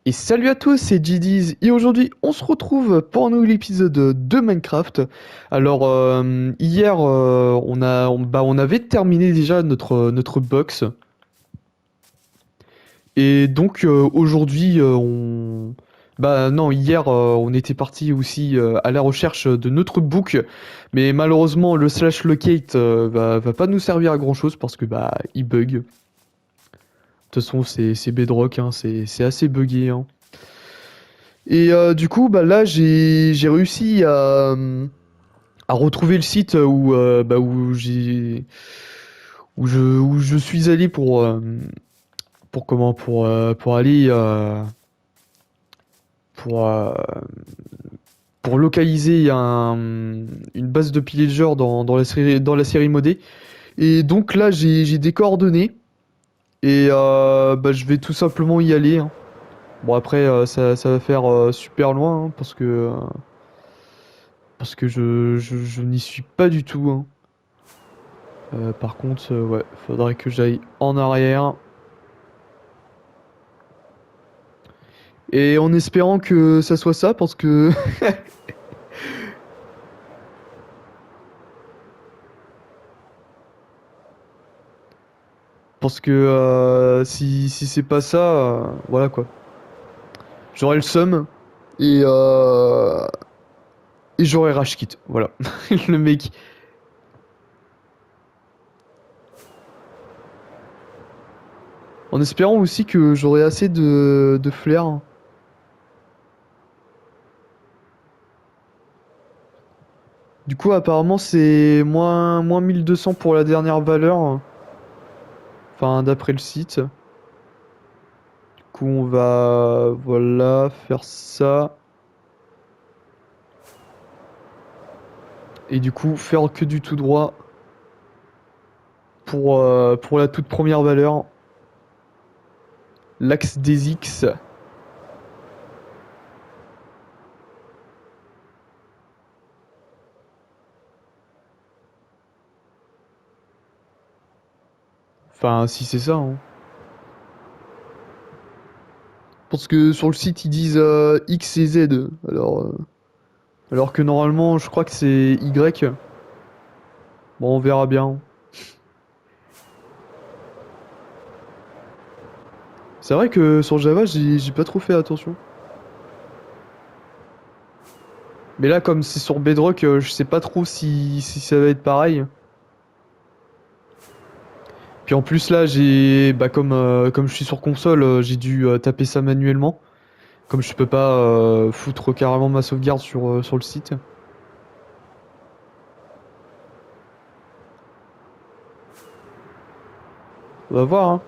Et salut à tous, c'est GDs et aujourd'hui on se retrouve pour un nouvel épisode de Minecraft. Alors hier on avait terminé déjà notre box et donc aujourd'hui on bah non hier on était parti aussi à la recherche de notre book, mais malheureusement le slash locate va pas nous servir à grand chose parce que bah il bug. De toute façon c'est Bedrock, hein, c'est assez buggé, hein. Et du coup, bah là, j'ai réussi à retrouver le site où je suis allé pour aller pour euh, pour localiser une base de pillager dans la série modée. Et donc là, j'ai des coordonnées et bah, je vais tout simplement y aller, hein. Bon après, ça va faire super loin, hein, parce que je n'y suis pas du tout, hein. Par contre, ouais, faudrait que j'aille en arrière. Et en espérant que ça soit ça, parce que parce que si c'est pas ça, voilà quoi. J'aurai le seum et et j'aurai rage quit. Voilà, le mec. En espérant aussi que j'aurai assez de flair. Du coup, apparemment, c'est moins 1200 pour la dernière valeur. Enfin, d'après le site. Du coup, on va, voilà, faire ça. Et du coup, faire que du tout droit pour la toute première valeur. L'axe des X. Enfin, si c'est ça, hein. Parce que sur le site, ils disent X et Z. Alors que normalement, je crois que c'est Y. Bon, on verra bien. C'est vrai que sur Java, j'ai pas trop fait attention. Mais là, comme c'est sur Bedrock, je sais pas trop si ça va être pareil. Puis en plus là, comme je suis sur console, j'ai dû taper ça manuellement. Comme je peux pas foutre carrément ma sauvegarde sur le site. On va voir, hein.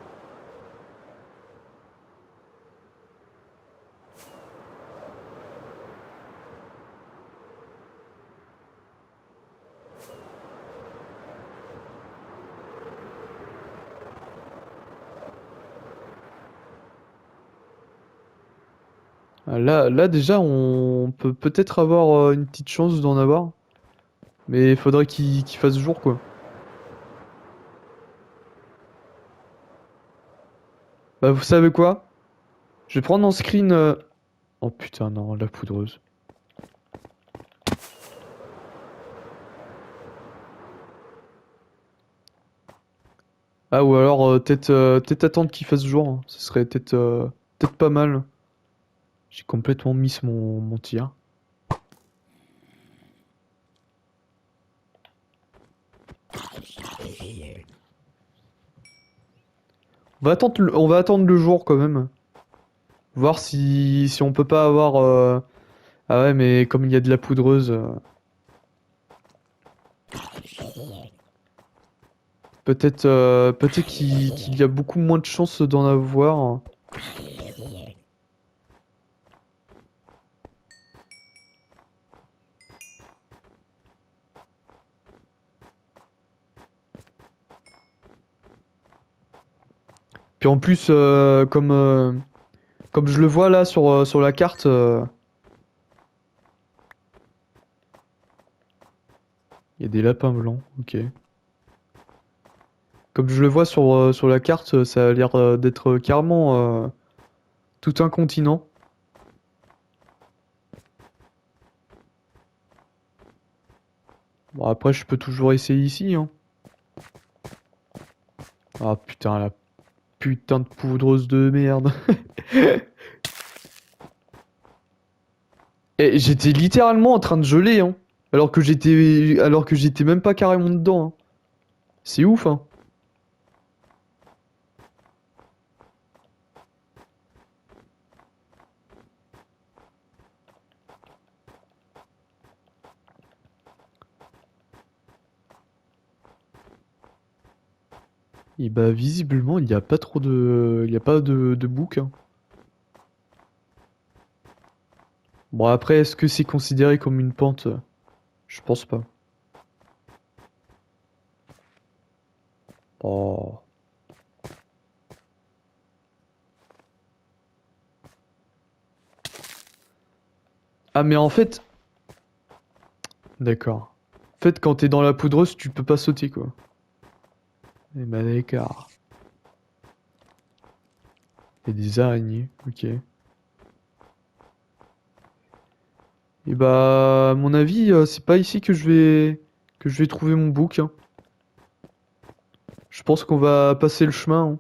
Là déjà, on peut peut-être avoir une petite chance d'en avoir. Mais il faudrait qu'il fasse jour, quoi. Bah, vous savez quoi? Je vais prendre en screen. Oh putain, non, la poudreuse. Ah, ou alors peut-être attendre qu'il fasse jour, hein. Ce serait peut-être pas mal. J'ai complètement miss mon tir. On va attendre le jour quand même. Voir si on peut pas avoir. Ah ouais, mais comme il y a de la poudreuse, peut-être qu'il y a beaucoup moins de chances d'en avoir. Puis en plus, comme je le vois là sur la carte, il y a des lapins blancs. Ok. Comme je le vois sur la carte, ça a l'air d'être carrément Tout un continent. Bon, après, je peux toujours essayer ici, hein. Ah putain, la putain de poudreuse de merde. Et j'étais littéralement en train de geler, hein. Alors que j'étais même pas carrément dedans, hein. C'est ouf, hein. Et bah, visiblement, il n'y a pas trop de... Il n'y a pas de bouc, hein. Bon, après, est-ce que c'est considéré comme une pente? Je pense pas. Oh. Ah, mais en fait... D'accord. En fait, quand t'es dans la poudreuse, tu peux pas sauter, quoi. Eh bah, d'accord. Il y a des araignées, ok. Et bah, à mon avis, c'est pas ici que je vais trouver mon bouc, hein. Je pense qu'on va passer le chemin, hein.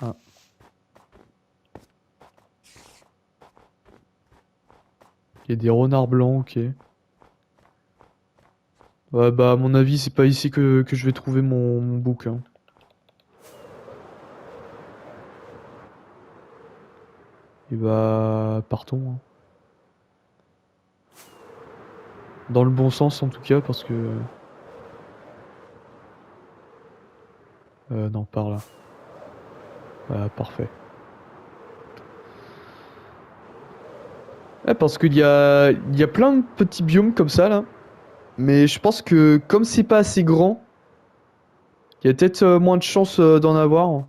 Ah, il y a des renards blancs, ok. Ouais, bah, à mon avis, c'est pas ici que je vais trouver mon bouc, hein. Et bah, partons, hein. Dans le bon sens, en tout cas, parce que... non, par là. Ah, parfait. Ouais, parce qu'il y a plein de petits biomes comme ça, là. Mais je pense que comme c'est pas assez grand, il y a peut-être moins de chances d'en avoir, hein.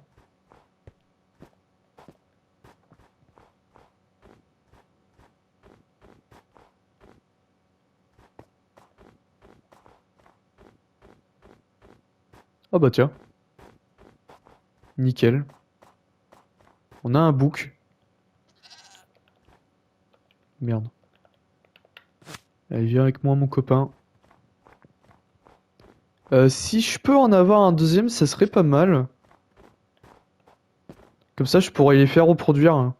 Ah bah tiens, nickel. On a un bouc. Merde. Allez, viens avec moi, mon copain. Si je peux en avoir un deuxième, ça serait pas mal. Comme ça, je pourrais les faire reproduire, hein.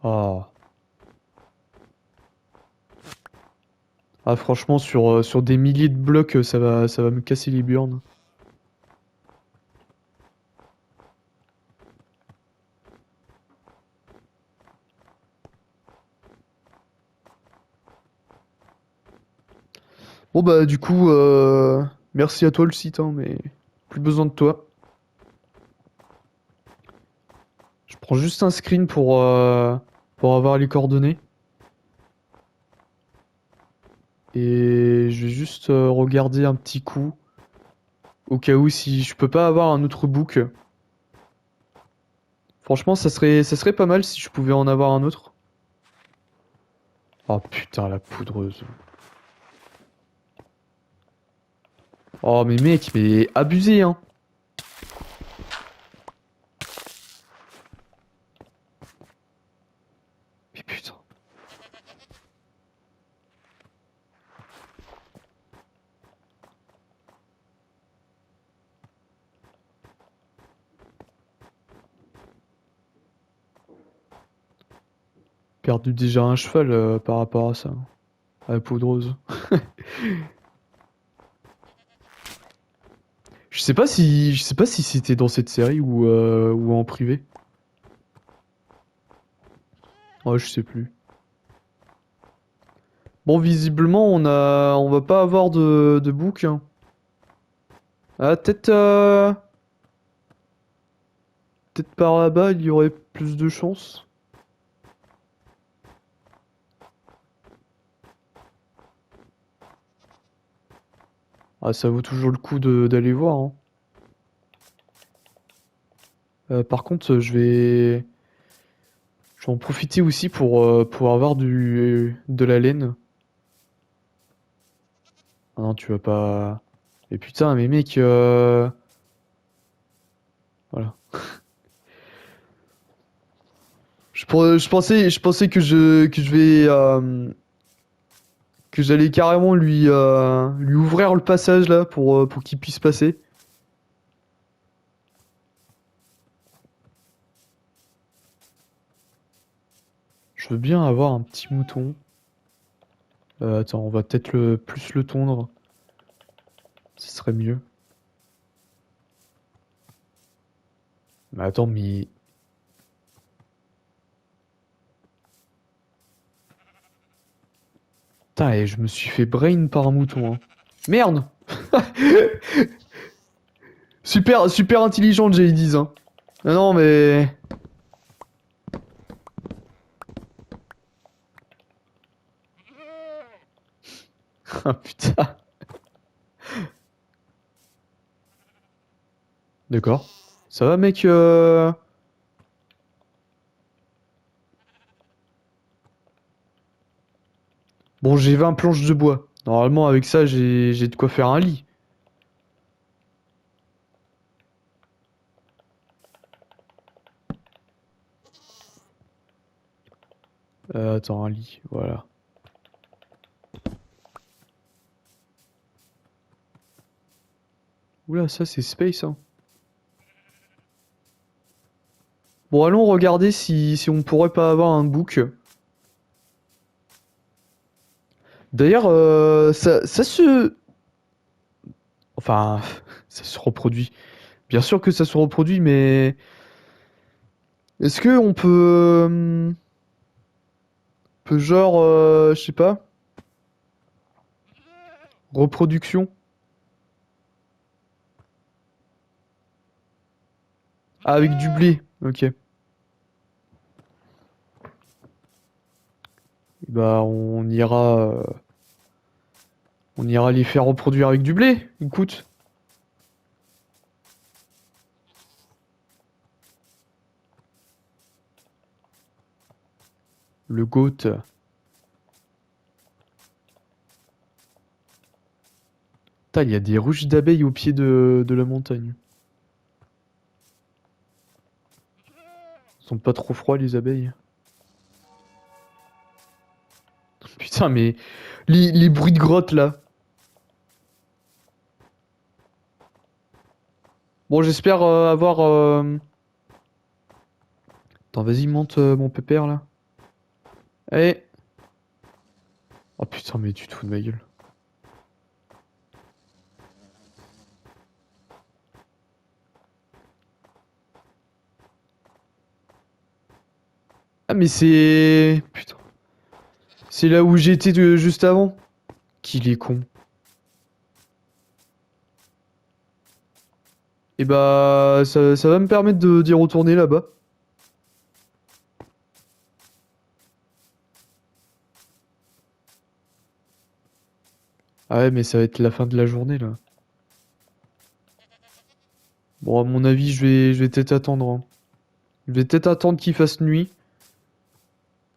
Ah. Ah, franchement, sur des milliers de blocs, ça va me casser les burnes. Bon bah du coup, merci à toi le site, hein, mais plus besoin de toi. Je prends juste un screen pour avoir les coordonnées. Et je vais juste regarder un petit coup, au cas où si je peux pas avoir un autre book. Franchement, ça serait pas mal si je pouvais en avoir un autre. Oh putain, la poudreuse. Oh mais mec, mais abusé, hein. Mais putain. Perdu déjà un cheval par rapport à ça. À la poudreuse. Je sais pas si c'était dans cette série ou en privé. Ouais, je sais plus. Bon, visiblement, on va pas avoir de book, hein. Ah, peut-être par là-bas, il y aurait plus de chances. Ah, ça vaut toujours le coup d'aller voir, hein. Par contre, je vais en profiter aussi pour avoir de la laine. Ah non, tu vas pas... Mais putain, mais mec, voilà. Je pensais que je vais, que j'allais carrément lui ouvrir le passage là pour qu'il puisse passer. Je veux bien avoir un petit mouton. Attends, on va peut-être plus le tondre. Ce serait mieux. Mais attends, mais... Putain, et je me suis fait brain par un mouton, hein. Merde! Super intelligente, j'ai dit, hein. Ah non, mais... Ah putain. D'accord. Ça va, mec Bon, j'ai 20 planches de bois. Normalement, avec ça, j'ai de quoi faire un lit. Attends, un lit, voilà. Oula, ça, c'est space, hein. Bon, allons regarder si on pourrait pas avoir un book. D'ailleurs, ça se... Enfin, ça se reproduit. Bien sûr que ça se reproduit, mais... Est-ce que on peut genre, je sais pas, reproduction? Ah, avec du blé, ok. Bah, on ira les faire reproduire avec du blé, écoute. Le goat. Putain, il y a des ruches d'abeilles au pied de la montagne. Ils sont pas trop froids, les abeilles. Putain, mais les bruits de grotte, là. Bon, j'espère avoir... Attends, vas-y, monte mon pépère, là. Allez. Oh putain, mais tu te fous de ma gueule. Ah, mais c'est... Putain. C'est là où j'étais juste avant. Qu'il est con. Et bah, ça va me permettre d'y retourner là-bas. Ah ouais, mais ça va être la fin de la journée, là. Bon, à mon avis, je vais peut-être attendre, hein. Je vais peut-être attendre qu'il fasse nuit.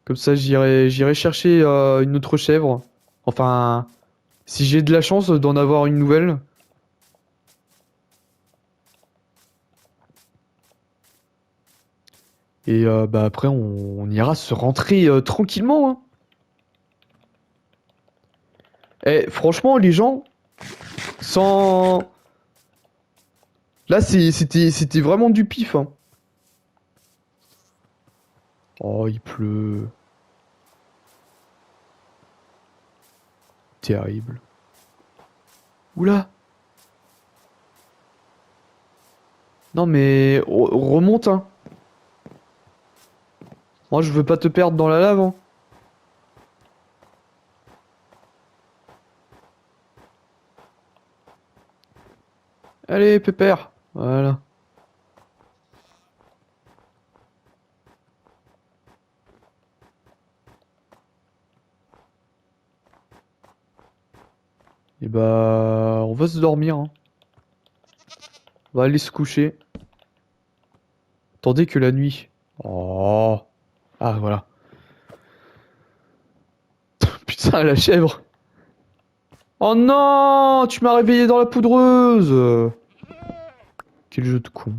Comme ça, j'irai chercher une autre chèvre. Enfin, si j'ai de la chance d'en avoir une nouvelle. Et bah après, on ira se rentrer tranquillement, hein. Eh, franchement, les gens, sans... Là, c'était vraiment du pif, hein. Oh, il pleut. Terrible. Oula. Non, mais remonte, hein. Moi, je veux pas te perdre dans la lave, hein. Allez, pépère. Voilà. Et bah, on va se dormir, hein. On va aller se coucher. Attendez que la nuit. Oh. Ah, voilà. Putain, la chèvre. Oh non, tu m'as réveillé dans la poudreuse. Quel jeu de con.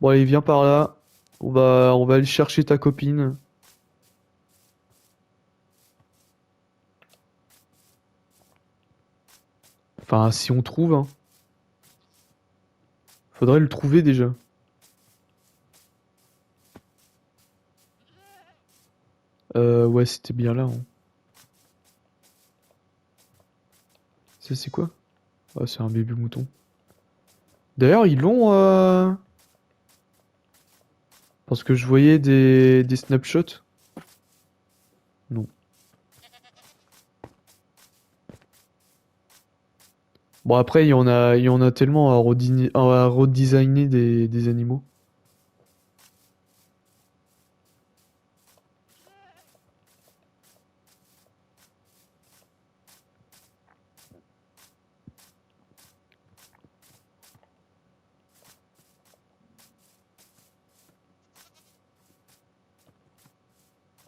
Bon, allez, viens par là. On va aller chercher ta copine. Enfin, si on trouve, hein. Faudrait le trouver déjà. Ouais, c'était bien là, hein. Ça, c'est quoi? Ah, c'est un bébé mouton. D'ailleurs, ils l'ont, parce que je voyais des snapshots. Non. Bon, après, il y en a tellement à redesigner des animaux.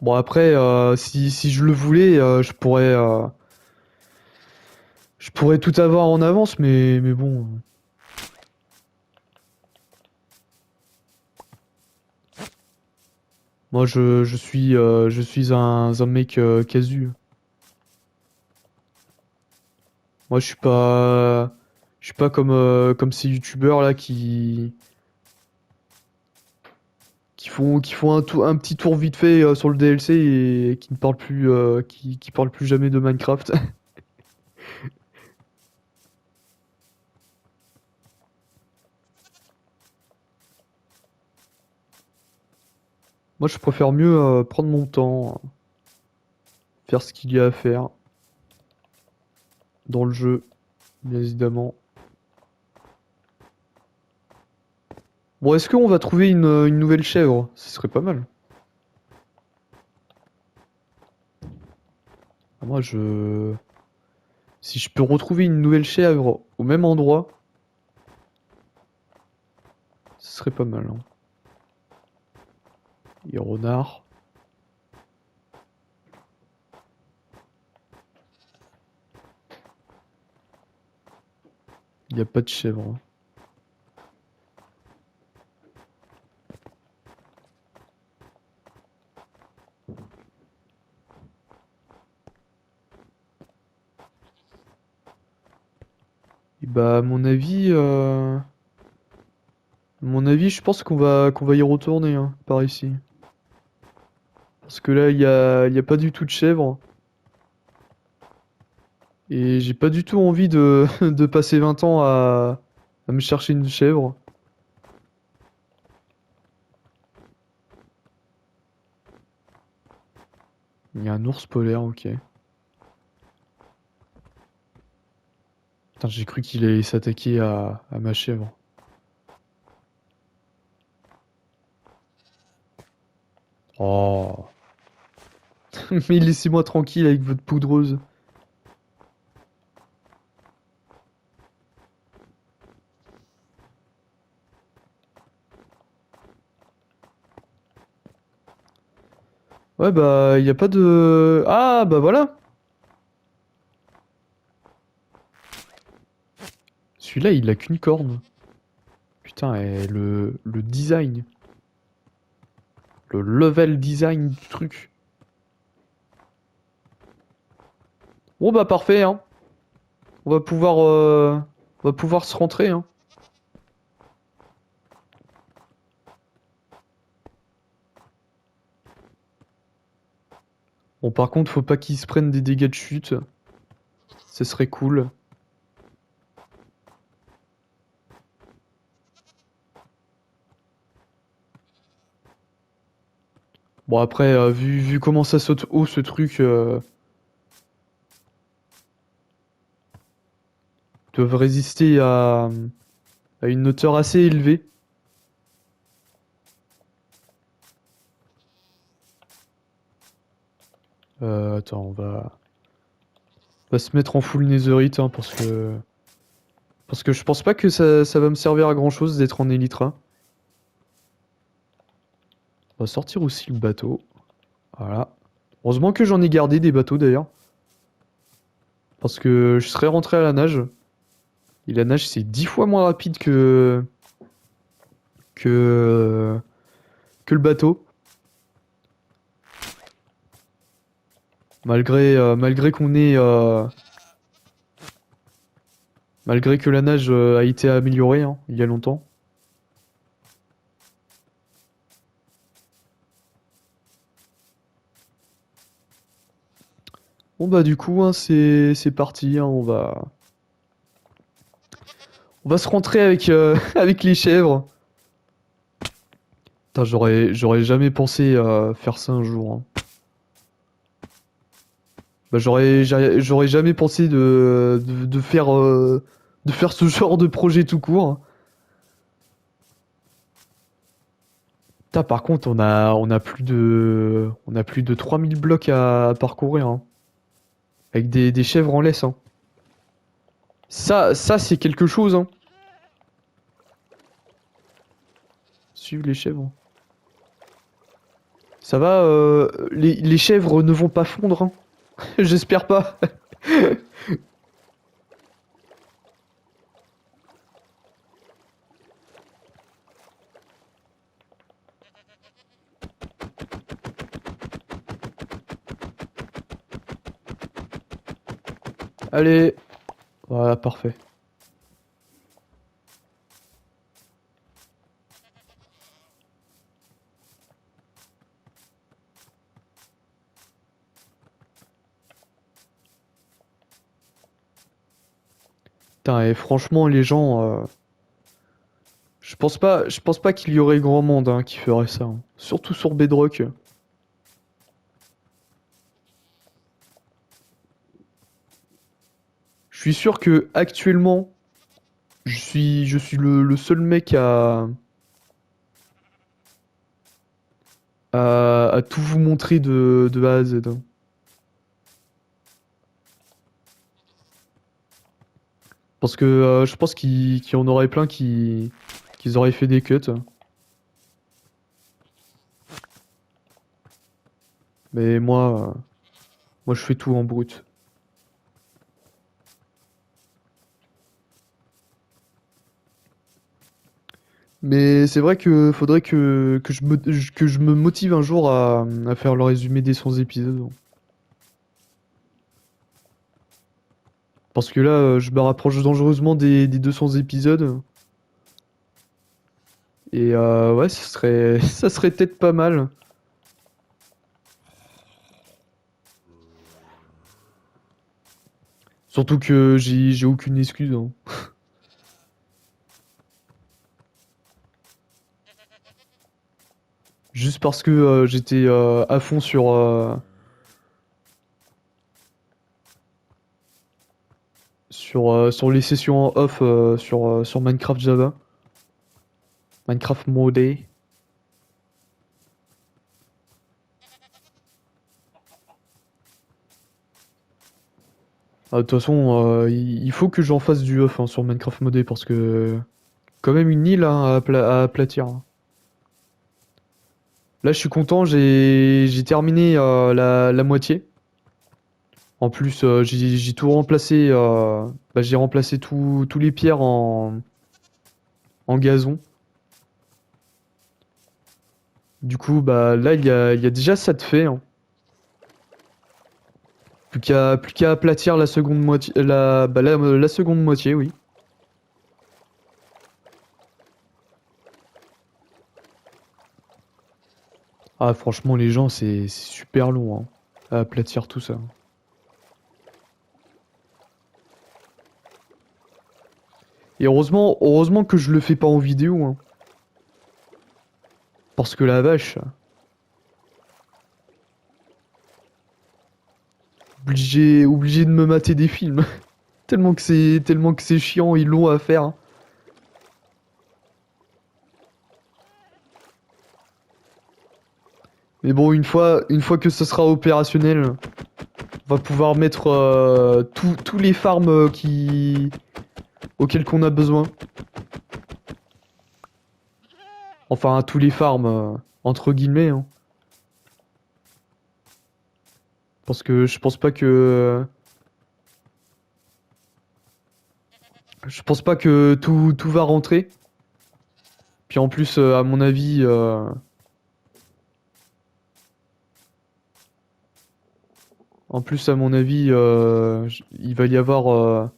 Bon, après, si je le voulais, je pourrais tout avoir en avance, mais bon. Moi, je suis un mec casu. Moi, je suis pas comme ces youtubeurs là qui font un petit tour vite fait sur le DLC et qui ne parlent plus, qui parlent plus jamais de Minecraft. Moi, je préfère mieux prendre mon temps, faire ce qu'il y a à faire dans le jeu, bien évidemment. Bon, est-ce qu'on va trouver une nouvelle chèvre? Ce serait pas mal. Moi, si je peux retrouver une nouvelle chèvre au même endroit, ce serait pas mal, hein. Et renard. Il n'y a pas de chèvre, hein. Et bah, à mon avis, je pense qu'on va y retourner, hein, par ici. Parce que là, il y a pas du tout de chèvre. Et j'ai pas du tout envie de passer 20 ans à me chercher une chèvre. Il y a un ours polaire, ok. Putain, j'ai cru qu'il allait s'attaquer à ma chèvre. Oh. Mais laissez-moi tranquille avec votre poudreuse. Ouais, bah, il y a pas de... Ah, bah voilà. Celui-là, il a qu'une corne. Putain, et le design. Le level design du truc. Bon, bah, parfait, hein. On va pouvoir se rentrer, hein. Bon, par contre, faut pas qu'ils se prennent des dégâts de chute. Ce serait cool. Bon, après, vu comment ça saute haut, ce truc, doivent résister à une hauteur assez élevée. Attends, on va se mettre en full netherite, hein, parce que Parce que je pense pas que ça va me servir à grand chose d'être en Elytra. On va sortir aussi le bateau. Voilà. Heureusement que j'en ai gardé des bateaux d'ailleurs. Parce que je serais rentré à la nage. Et la nage c'est 10 fois moins rapide que, que le bateau. Malgré qu'on ait... malgré que la nage a été améliorée hein, il y a longtemps. Bon bah du coup hein, c'est parti, hein, on va se rentrer avec, avec les chèvres. Putain, j'aurais jamais pensé faire ça un jour, hein. Bah, j'aurais jamais pensé de faire ce genre de projet tout court, hein. Putain, par contre, on a plus de 3000 blocs à parcourir, hein. Avec des chèvres en laisse, hein. Ça c'est quelque chose, hein. Suivre les chèvres. Ça va, les chèvres ne vont pas fondre, hein. J'espère pas. Allez. Voilà, parfait. Putain, et franchement, les gens, je pense pas qu'il y aurait grand monde hein, qui ferait ça, hein. Surtout sur Bedrock. Je suis sûr que actuellement, je suis le seul mec à tout vous montrer de A à Z, hein. Parce que je pense qu'il y en aurait plein qui auraient fait des cuts. Mais moi je fais tout en brut. Mais c'est vrai que faudrait que je me motive un jour à faire le résumé des 100 épisodes. Parce que là, je me rapproche dangereusement des 200 épisodes. Et ouais, ça serait peut-être pas mal. Surtout que j'ai aucune excuse, hein. Juste parce que j'étais à fond sur les sessions en off sur Minecraft Java. Minecraft modé. Ah, de toute façon, il faut que j'en fasse du off hein, sur Minecraft modé parce que quand même une île hein, à aplatir, hein. Là, je suis content, j'ai terminé la moitié. En plus, j'ai tout remplacé. Bah, j'ai remplacé tous les pierres en gazon. Du coup, bah là, il y a déjà ça de fait, hein. Plus qu'à aplatir la seconde moitié, la seconde moitié, oui. Ah, franchement, les gens, c'est super long, hein, à aplatir tout ça. Et heureusement que je le fais pas en vidéo, hein. Parce que la vache, obligé de me mater des films. Tellement que c'est chiant et long à faire, hein. Mais bon, une fois que ça sera opérationnel, on va pouvoir mettre tous les farms auquel qu'on a besoin. Enfin, à tous les farms, entre guillemets, hein. Parce que je pense pas que... Je pense pas que tout va rentrer. Puis en plus, à mon avis... En plus, à mon avis, il va y avoir...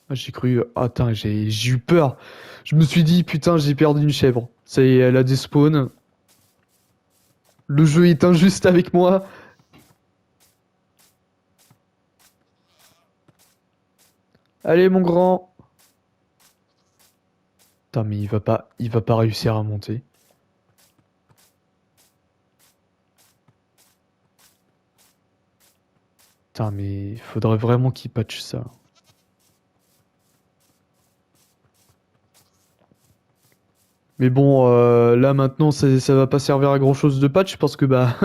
Ah, j'ai cru... Attends, j'ai eu peur. Je me suis dit, putain, j'ai perdu une chèvre. Ça y est, elle a des spawns. Le jeu est injuste avec moi. Allez, mon grand. Putain, mais il va pas réussir à monter. Putain, mais il faudrait vraiment qu'il patche ça. Mais bon, là maintenant, ça va pas servir à grand chose de patch parce que bah,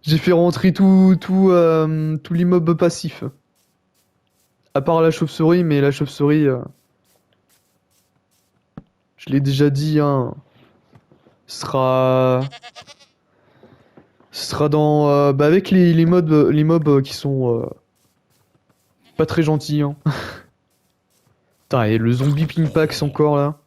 j'ai fait rentrer tout l'immeuble passif. À part la chauve-souris, mais la chauve-souris, je l'ai déjà dit, hein, sera, sera dans, bah, avec les mobs qui sont pas très gentils, hein. Putain, et le zombie Pinkpax encore là.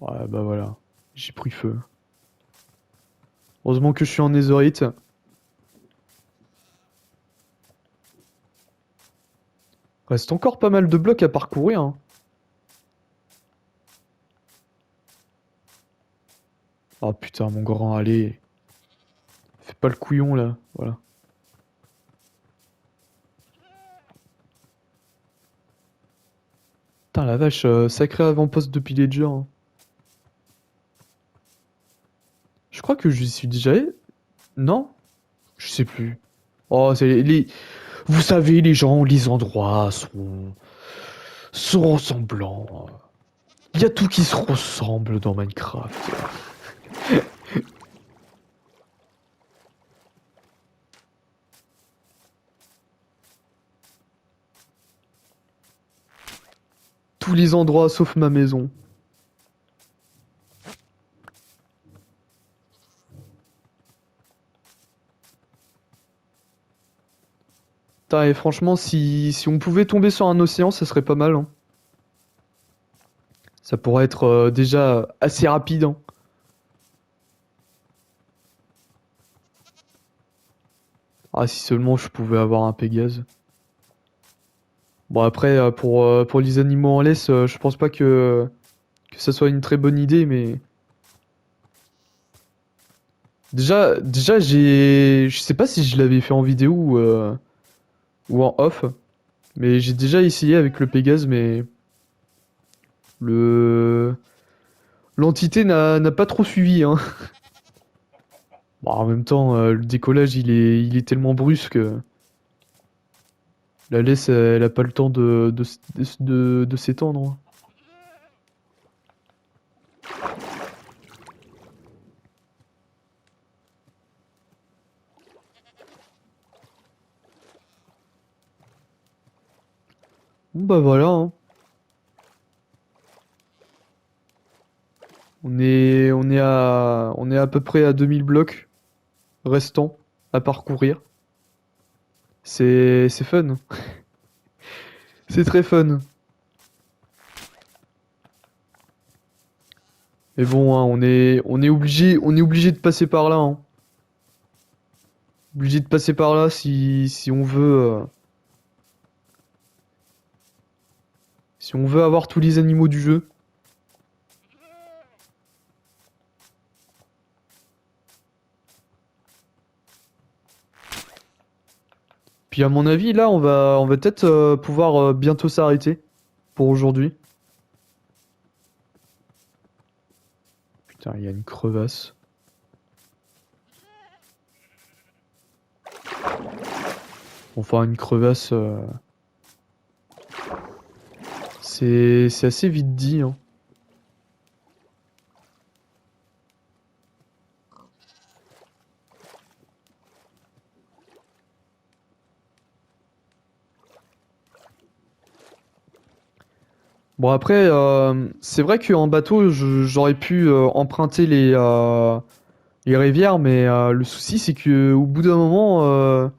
Ouais, bah voilà, j'ai pris feu. Heureusement que je suis en netherite. Reste encore pas mal de blocs à parcourir, hein. Oh putain, mon grand, allez. Fais pas le couillon là, voilà. Putain, la vache, sacré avant-poste de pillager, hein. Je crois que j'y suis déjà allé. Non? Je sais plus. Oh, c'est les... Vous savez, les gens, les endroits sont ressemblants. Il y a tout qui se ressemble dans Minecraft. Tous les endroits sauf ma maison. Putain, et franchement, si on pouvait tomber sur un océan, ça serait pas mal, hein. Ça pourrait être déjà assez rapide, hein. Ah, si seulement je pouvais avoir un Pégase. Bon, après, pour les animaux en laisse, je pense pas que ça soit une très bonne idée, mais... Déjà, je sais pas si je l'avais fait en vidéo ou en off, mais j'ai déjà essayé avec le Pégase, mais le l'entité n'a pas trop suivi, hein. Bon, en même temps, le décollage, il est tellement brusque. La laisse, elle a pas le temps de s'étendre. Bon, bah voilà, hein. On est à peu près à 2000 blocs restants à parcourir. C'est fun. C'est très fun. Mais bon, hein, on est obligé de passer par là, hein. Obligé de passer par là si on veut avoir tous les animaux du jeu. Puis à mon avis, là, on va peut-être pouvoir bientôt s'arrêter pour aujourd'hui. Putain, il y a une crevasse. Enfin, une crevasse, c'est assez vite dit, hein. Bon après, c'est vrai qu'en bateau, j'aurais pu emprunter les rivières, mais le souci c'est que au bout d'un moment,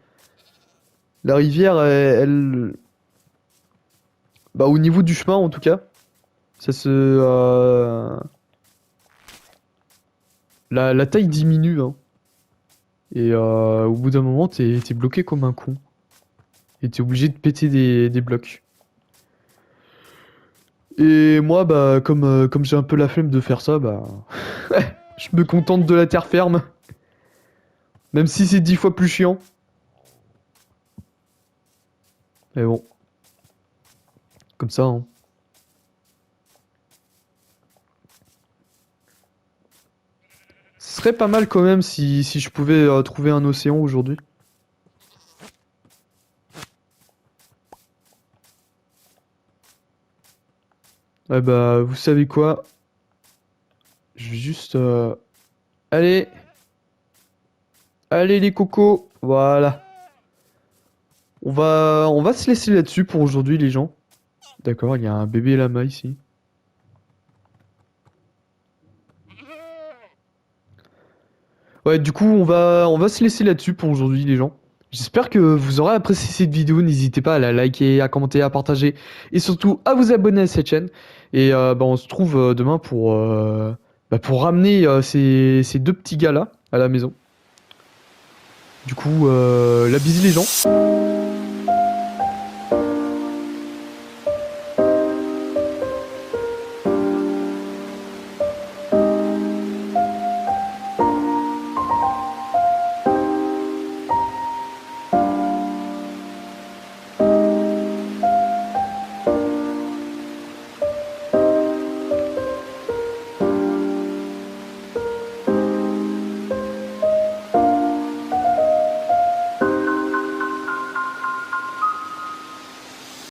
la rivière, bah au niveau du chemin en tout cas, ça se, la taille diminue, hein. Et au bout d'un moment, t'es bloqué comme un con. Et t'es obligé de péter des blocs. Et moi, bah, comme j'ai un peu la flemme de faire ça, bah, je me contente de la terre ferme. Même si c'est 10 fois plus chiant. Mais bon, comme ça, hein. Ce serait pas mal quand même si je pouvais trouver un océan aujourd'hui. Ouais, bah, vous savez quoi? Je vais juste... Allez, allez les cocos, voilà. On va se laisser là-dessus pour aujourd'hui les gens. D'accord, il y a un bébé lama ici. Ouais, du coup, on va se laisser là-dessus pour aujourd'hui, les gens. J'espère que vous aurez apprécié cette vidéo. N'hésitez pas à la liker, à commenter, à partager et surtout à vous abonner à cette chaîne. Et bah, on se trouve demain pour ramener ces deux petits gars-là à la maison. Du coup, la bise les gens.